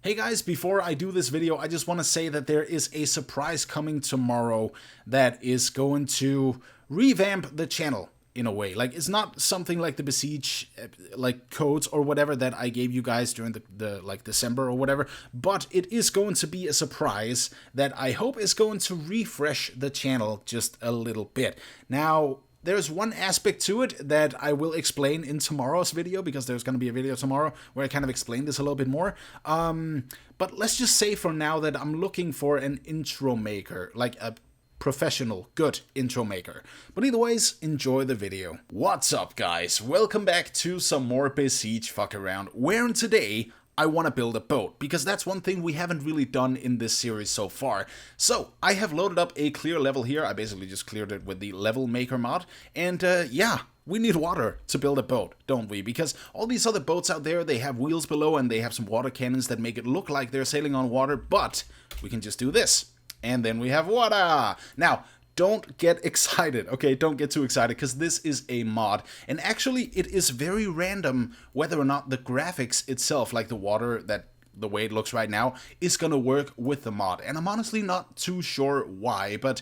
Hey guys, before I do this video, I just want to say that there is a surprise coming tomorrow that is going to revamp the channel in a way. Like, it's not something like the Besiege like codes or whatever that I gave you guys during the like December or whatever, but it is going to be a surprise that I hope is going to refresh the channel just a little bit. Now, there's one aspect to it that I will explain in tomorrow's video, because there's going to be a video tomorrow where I kind of explain this a little bit more. But let's just say for now that I'm looking for an intro maker, like a professional, good intro maker. But either ways, enjoy the video. What's up, guys? Welcome back to some more Besiege fuck around, where today I want to build a boat, because that's one thing we haven't really done in this series so far. So, I have loaded up a clear level here. I basically just cleared it with the level maker mod, and yeah, we need water to build a boat, don't we? Because all these other boats out there, they have wheels below and they have some water cannons that make it look like they're sailing on water, but we can just do this, and then we have water. Now, don't get excited, okay? Don't get too excited, because this is a mod. And actually, it is very random whether or not the graphics itself, like the water, that the way it looks right now, is gonna work with the mod. And I'm honestly not too sure why, but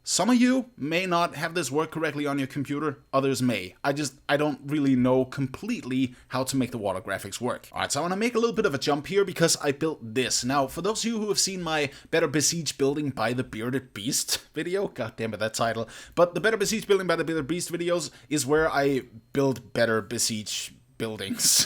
some of you may not have this work correctly on your computer, others may. I don't really know completely how to make the water graphics work. Alright, so I want to make a little bit of a jump here because I built this. Now, for those of you who have seen my Better Besiege Building by the Bearded Beast video, god damn it, that title, but the Better Besiege Building by the Bearded Beast videos is where I build better Besiege buildings.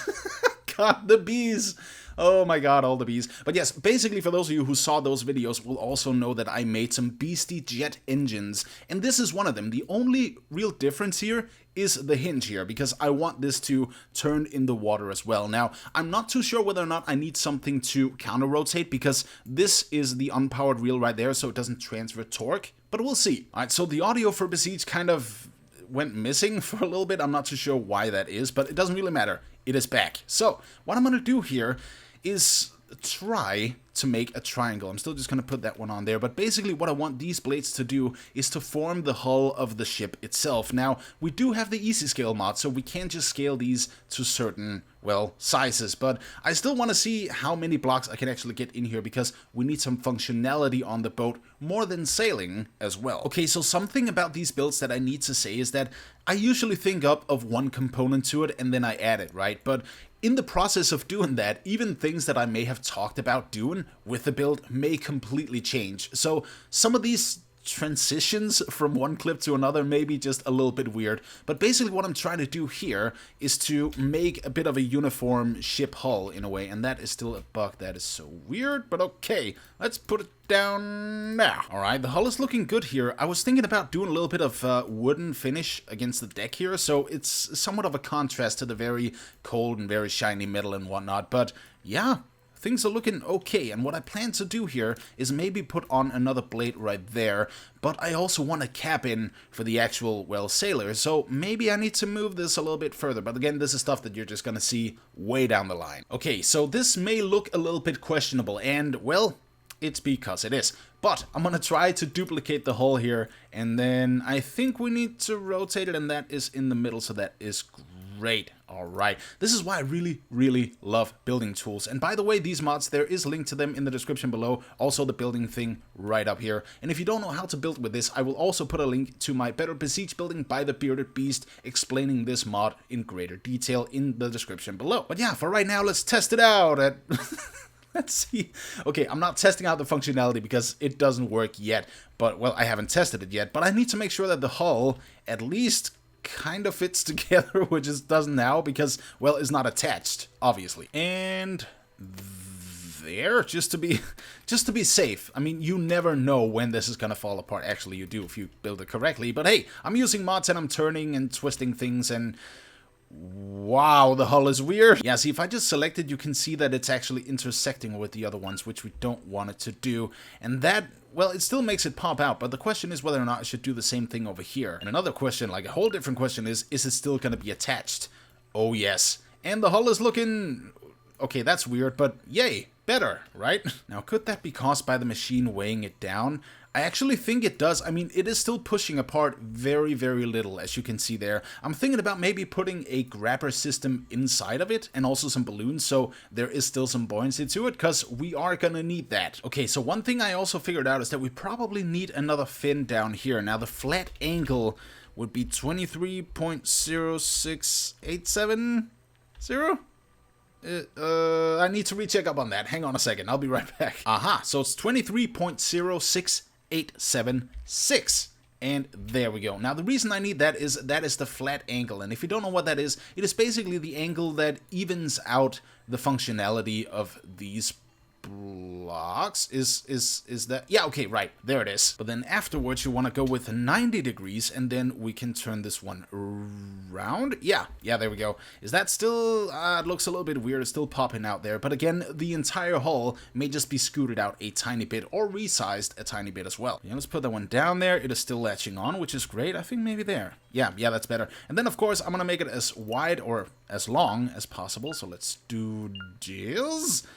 God, the bees! Oh my god, all the bees. But yes, basically for those of you who saw those videos will also know that I made some beastie jet engines, and this is one of them. The only real difference here is the hinge here, because I want this to turn in the water as well. Now, I'm not too sure whether or not I need something to counter-rotate, because this is the unpowered reel right there, so it doesn't transfer torque, but we'll see. Alright, so the audio for Besiege kind of went missing for a little bit. I'm not too sure why that is, but it doesn't really matter. It is back. So, what I'm going to do here is try to make a triangle. I'm still just going to put that one on there, but basically what I want these blades to do is to form the hull of the ship itself. Now, we do have the EasyScale mod, so we can just scale these to certain, well, sizes, but I still want to see how many blocks I can actually get in here, because we need some functionality on the boat more than sailing as well. Okay, so something about these builds that I need to say is that I usually think up of one component to it and then I add it, right? But in the process of doing that, even things that I may have talked about doing with the build may completely change. So some of these transitions from one clip to another may be just a little bit weird, but basically what I'm trying to do here is to make a bit of a uniform ship hull in a way, and that is still a bug. That is so weird, but okay, let's put it down now. Alright, the hull is looking good here. I was thinking about doing a little bit of wooden finish against the deck here, so it's somewhat of a contrast to the very cold and very shiny metal and whatnot, but yeah, things are looking okay, and what I plan to do here is maybe put on another blade right there, but I also want a cap in for the actual, well, sailor, so maybe I need to move this a little bit further, but again, this is stuff that you're just gonna see way down the line. Okay, so this may look a little bit questionable, and, well, it's because it is. But I'm gonna try to duplicate the hull here, and then I think we need to rotate it, and that is in the middle, so that is great. Alright, this is why I really, really love building tools. And by the way, these mods, there is a link to them in the description below. Also the building thing right up here. And if you don't know how to build with this, I will also put a link to my Better Besiege Building by the Bearded Beast explaining this mod in greater detail in the description below. But yeah, for right now, let's test it out at... Let's see. Okay, I'm not testing out the functionality because it doesn't work yet. But, well, I haven't tested it yet. But I need to make sure that the hull at least kind of fits together, which it doesn't now because, well, it's not attached, obviously. And there, just to be safe. I mean, you never know when this is gonna fall apart. Actually, you do if you build it correctly. But hey, I'm using mods and I'm turning and twisting things, and wow, the hull is weird. Yeah, see, if I just select it, you can see that it's actually intersecting with the other ones, which we don't want it to do. And that, well, it still makes it pop out, but the question is whether or not I should do the same thing over here. And another question, like a whole different question is it still going to be attached? Oh, yes. And the hull is looking... Okay, that's weird, but yay, better, right? Now, could that be caused by the machine weighing it down? I actually think it does. I mean, it is still pushing apart very, very little, as you can see there. I'm thinking about maybe putting a grabber system inside of it and also some balloons, so there is still some buoyancy to it, because we are gonna need that. Okay, so one thing I also figured out is that we probably need another fin down here. Now, the flat angle would be 23.06870? I need to recheck up on that. Hang on a second. I'll be right back. Aha, so it's 23.06876. And there we go. Now, the reason I need that is the flat angle. And if you don't know what that is, it is basically the angle that evens out the functionality of these blocks. Is that? Yeah, okay, right. There it is. But then afterwards, you want to go with 90 degrees, and then we can turn this one around. Yeah, there we go. Is that still... it looks a little bit weird. It's still popping out there. But again, the entire hull may just be scooted out a tiny bit or resized a tiny bit as well. Yeah, let's put that one down there. It is still latching on, which is great. I think maybe there. Yeah, that's better. And then, of course, I'm going to make it as wide or as long as possible. So let's do this.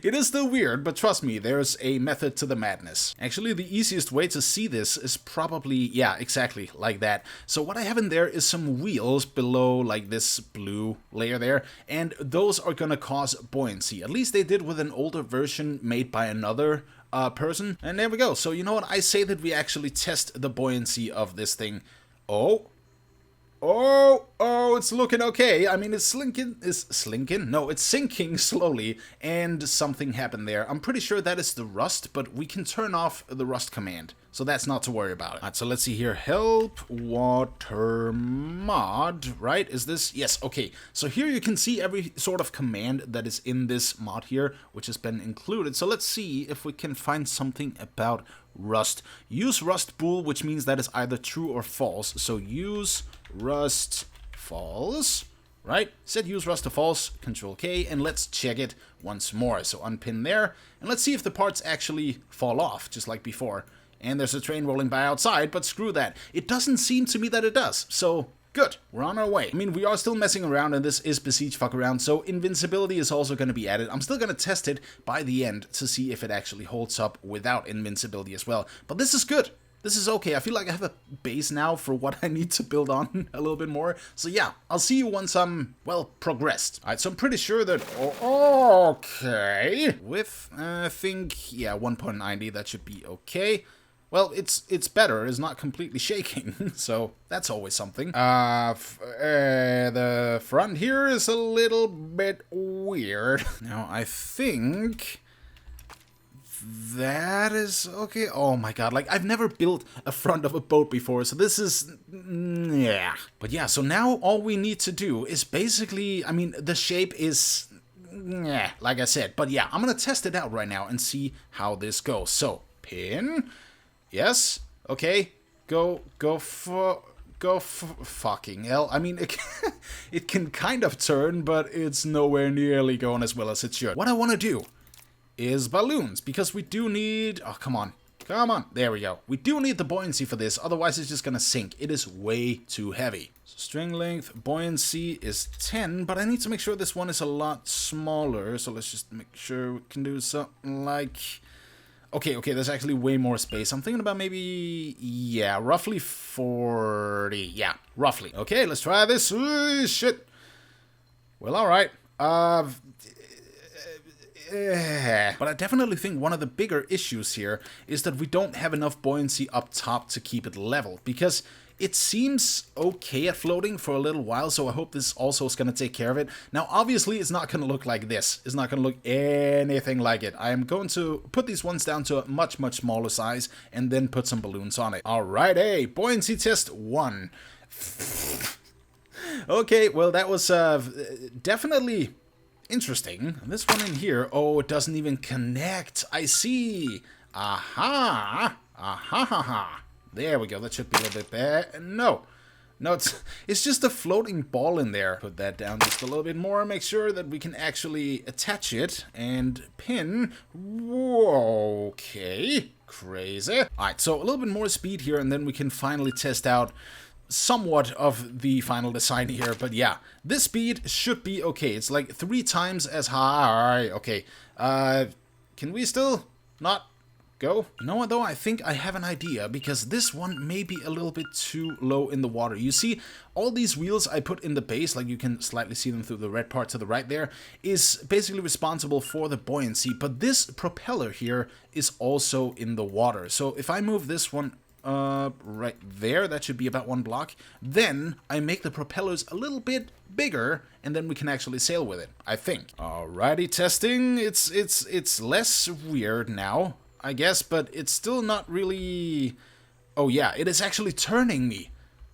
It is still weird, but trust me, there's a method to the madness. Actually, the easiest way to see this is probably, yeah, exactly, like that. So what I have in there is some wheels below, like this blue layer there, and those are gonna cause buoyancy. At least they did with an older version made by another person. And there we go. So you know what? I say that we actually test the buoyancy of this thing. Oh, it's looking okay. I mean, it's slinking? No, it's sinking slowly, and something happened there. I'm pretty sure that is the rust, but we can turn off the rust command, so that's not to worry about it. Alright, so let's see here. Help water mod, right? Is this? Yes, okay. So here you can see every sort of command that is in this mod here, which has been included. So let's see if we can find something about rust. Use rust bool, which means that is either true or false. So use rust false, right? Set use rust to false, Control K, and let's check it once more. So unpin there, and let's see if the parts actually fall off, just like before. And there's a train rolling by outside, but screw that. It doesn't seem to me that it does, so good, we're on our way. I mean, we are still messing around, and this is Besiege fuck around, so invincibility is also going to be added. I'm still going to test it by the end to see if it actually holds up without invincibility as well. But this is good. This is okay. I feel like I have a base now for what I need to build on a little bit more. So yeah, I'll see you once I'm, well, progressed. Alright, so I'm pretty sure that... okay. With, I think, yeah, 1.90, that should be okay. Well, it's better. It's not completely shaking, so that's always something. The front here is a little bit weird. Now, I think... that is okay. Oh my god, like I've never built a front of a boat before, so this is yeah. But yeah, so now all we need to do is basically, I mean, the shape is yeah, like I said, but yeah, I'm gonna test it out right now and see how this goes. So pin, yes, okay, go fucking hell. I mean, it can kind of turn, but it's nowhere nearly going as well as it should. What I want to do is balloons, because we do need... oh, come on. There we go. We do need the buoyancy for this, otherwise it's just gonna sink. It is way too heavy. So string length, buoyancy is 10, but I need to make sure this one is a lot smaller, so let's just make sure we can do something like... okay, there's actually way more space. I'm thinking about maybe... yeah, roughly 40. Yeah, roughly. Okay, let's try this. Ooh, shit. Well, alright. But I definitely think one of the bigger issues here is that we don't have enough buoyancy up top to keep it level, because it seems okay at floating for a little while, so I hope this also is going to take care of it. Now, obviously, it's not going to look like this. It's not going to look anything like it. I am going to put these ones down to a much, much smaller size and then put some balloons on it. Alright, buoyancy test 1. Okay, well, that was definitely... interesting. And this one in here, oh, it doesn't even connect. I see. Aha. There we go. That should be a little bit better. No, it's just a floating ball in there. Put that down just a little bit more. Make sure that we can actually attach it and pin. Whoa, okay. Crazy. All right, so a little bit more speed here, and then we can finally test out somewhat of the final design here. But yeah, this speed should be okay. It's like 3 times as high. Okay, can we still not go. You know what though, I think I have an idea, because this one may be a little bit too low in the water. You see, all these wheels I put in the base, like you can slightly see them through the red part to the right there, is basically responsible for the buoyancy, but this propeller here is also in the water. So if I move this one right there, that should be about 1 block, then I make the propellers a little bit bigger, and then we can actually sail with it, I think. Alrighty, testing. It's less weird now, I guess, but it's still not really... Oh yeah, it is actually turning me.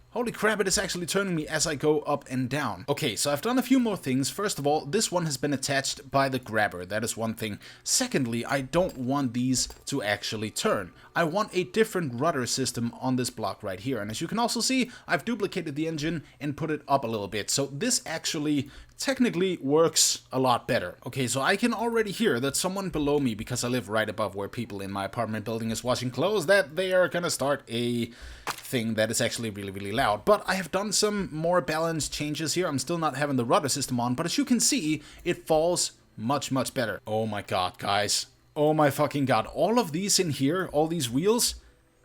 Holy crap, it is actually turning me as I go up and down. Okay, so I've done a few more things. First of all, this one has been attached by the grabber. That is one thing. Secondly, I don't want these to actually turn. I want a different rudder system on this block right here. And as you can also see, I've duplicated the engine and put it up a little bit. So this actually technically works a lot better. Okay, so I can already hear that someone below me, because I live right above where people in my apartment building is washing clothes, that they are gonna start a thing that is actually really, really loud. But I have done some more balanced changes here. I'm still not having the rudder system on, but as you can see, it falls much, much better. Oh my god, guys. Oh my fucking god. All of these in here, all these wheels,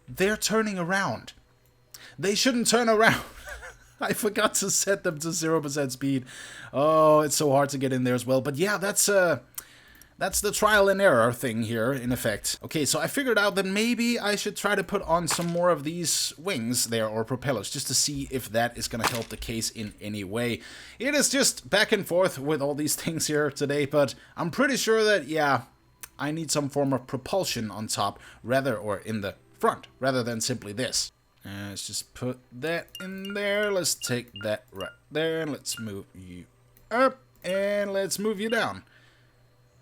they're turning around. They shouldn't turn around. I forgot to set them to 0% speed. Oh, it's so hard to get in there as well. But yeah, that's the trial and error thing here, in effect. Okay, so I figured out that maybe I should try to put on some more of these wings there, or propellers, just to see if that is going to help the case in any way. It is just back and forth with all these things here today, but I'm pretty sure that, yeah, I need some form of propulsion on top, or in the front, rather than simply this. Let's just put that in there. Let's take that right there, and let's move you up, and let's move you down.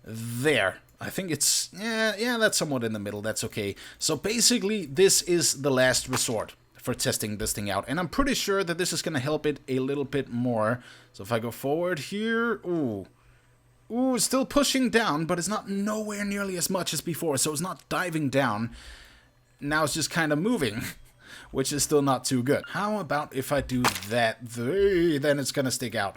There. I think it's, yeah, that's somewhat in the middle. That's okay. So basically, this is the last resort for testing this thing out, and I'm pretty sure that this is going to help it a little bit more. So if I go forward here, ooh, still pushing down, but it's not nowhere nearly as much as before, so it's not diving down. Now it's just kind of moving, which is still not too good. How about if I do that? Then it's gonna stick out.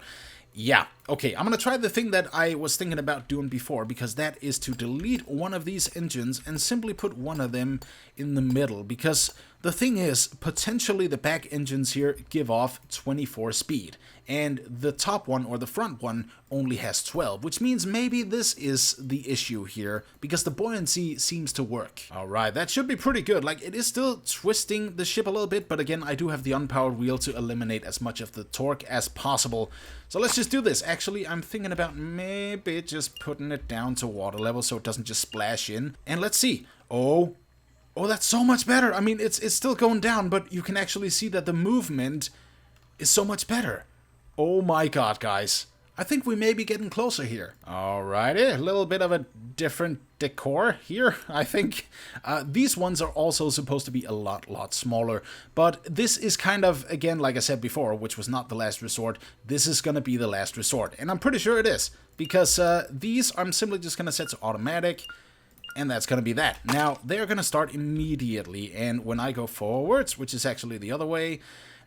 Yeah, okay, I'm gonna try the thing that I was thinking about doing before, because that is to delete one of these engines and simply put one of them in the middle, because the thing is, potentially the back engines here give off 24 speed, and the top one, or the front one, only has 12, which means maybe this is the issue here, because the buoyancy seems to work. Alright, that should be pretty good. Like, it is still twisting the ship a little bit, but again, I do have the unpowered wheel to eliminate as much of the torque as possible. So let's just do this. Actually, I'm thinking about maybe just putting it down to water level so it doesn't just splash in. And let's see. Oh, that's so much better. I mean, it's still going down, but you can actually see that the movement is so much better. Oh my god, guys. I think we may be getting closer here. Alrighty, a little bit of a different decor here, I think. These ones are also supposed to be a lot smaller, but this is kind of, again, like I said before, which was not the last resort, this is gonna be the last resort, and I'm pretty sure it is, because these I'm simply just gonna set to automatic, and that's gonna be that. Now, they're gonna start immediately, and when I go forwards, which is actually the other way,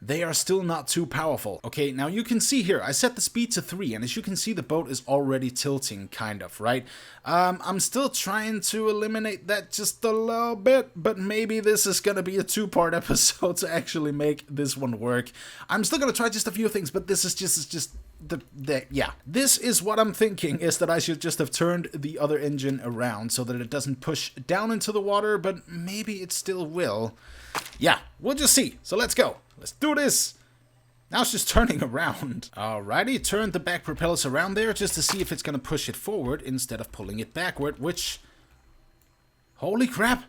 they are still not too powerful. Okay, now you can see here, I set the speed to 3, and as you can see, the boat is already tilting, kind of, right? I'm still trying to eliminate that just a little bit, but maybe this is gonna be a 2-part episode to actually make this one work. I'm still gonna try just a few things, but this is just yeah. This is what I'm thinking, is that I should just have turned the other engine around so that it doesn't push down into the water, but maybe it still will. Yeah, we'll just see. So let's go. Let's do this! Now it's just turning around. Alrighty, turned the back propellers around there just to see if it's gonna push it forward instead of pulling it backward, which... Holy crap!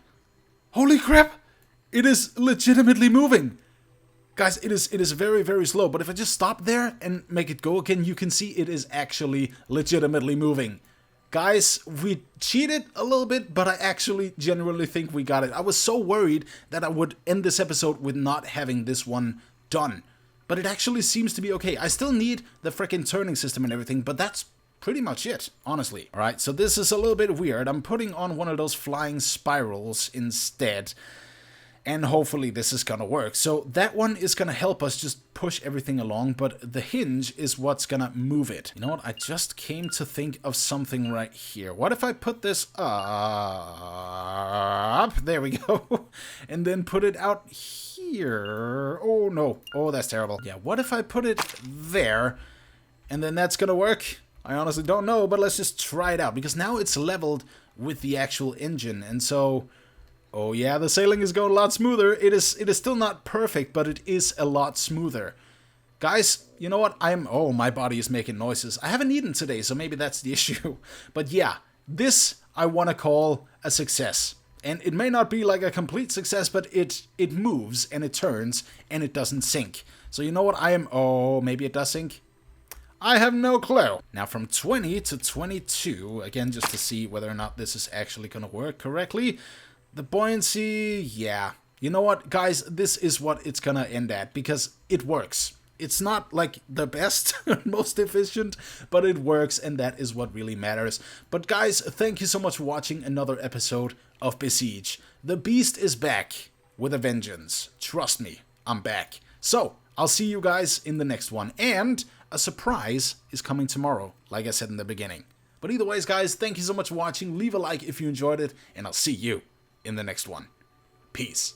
Holy crap! It is legitimately moving! Guys, it is very, very slow, but if I just stop there and make it go again, you can see it is actually legitimately moving. Guys, we cheated a little bit, but I actually genuinely think we got it. I was so worried that I would end this episode with not having this one done. But it actually seems to be okay. I still need the frickin' turning system and everything, but that's pretty much it, honestly. Alright, so this is a little bit weird. I'm putting on one of those flying spirals instead. And hopefully this is gonna work. So that one is gonna help us just push everything along, but the hinge is what's gonna move it. You know what? I just came to think of something right here. What if I put this up? There we go. And then put it out here. Oh no. Oh, that's terrible. Yeah, what if I put it there? And then that's gonna work? I honestly don't know, but let's just try it out. Because now it's leveled with the actual engine. And so... oh yeah, the sailing is going a lot smoother. It is still not perfect, but it is a lot smoother. Guys, you know what? oh, my body is making noises. I haven't eaten today, so maybe that's the issue. But yeah, this I want to call a success. And it may not be like a complete success, but it moves and it turns and it doesn't sink. So you know what? oh, maybe it does sink. I have no clue. Now from 20 to 22, again, just to see whether or not this is actually going to work correctly. The buoyancy, yeah. You know what, guys? This is what it's gonna end at, because it works. It's not like the best, most efficient, but it works, and that is what really matters. But guys, thank you so much for watching another episode of Besiege. The beast is back with a vengeance. Trust me, I'm back. So, I'll see you guys in the next one, and a surprise is coming tomorrow, like I said in the beginning. But either ways, guys, thank you so much for watching. Leave a like if you enjoyed it, and I'll see you in the next one. Peace.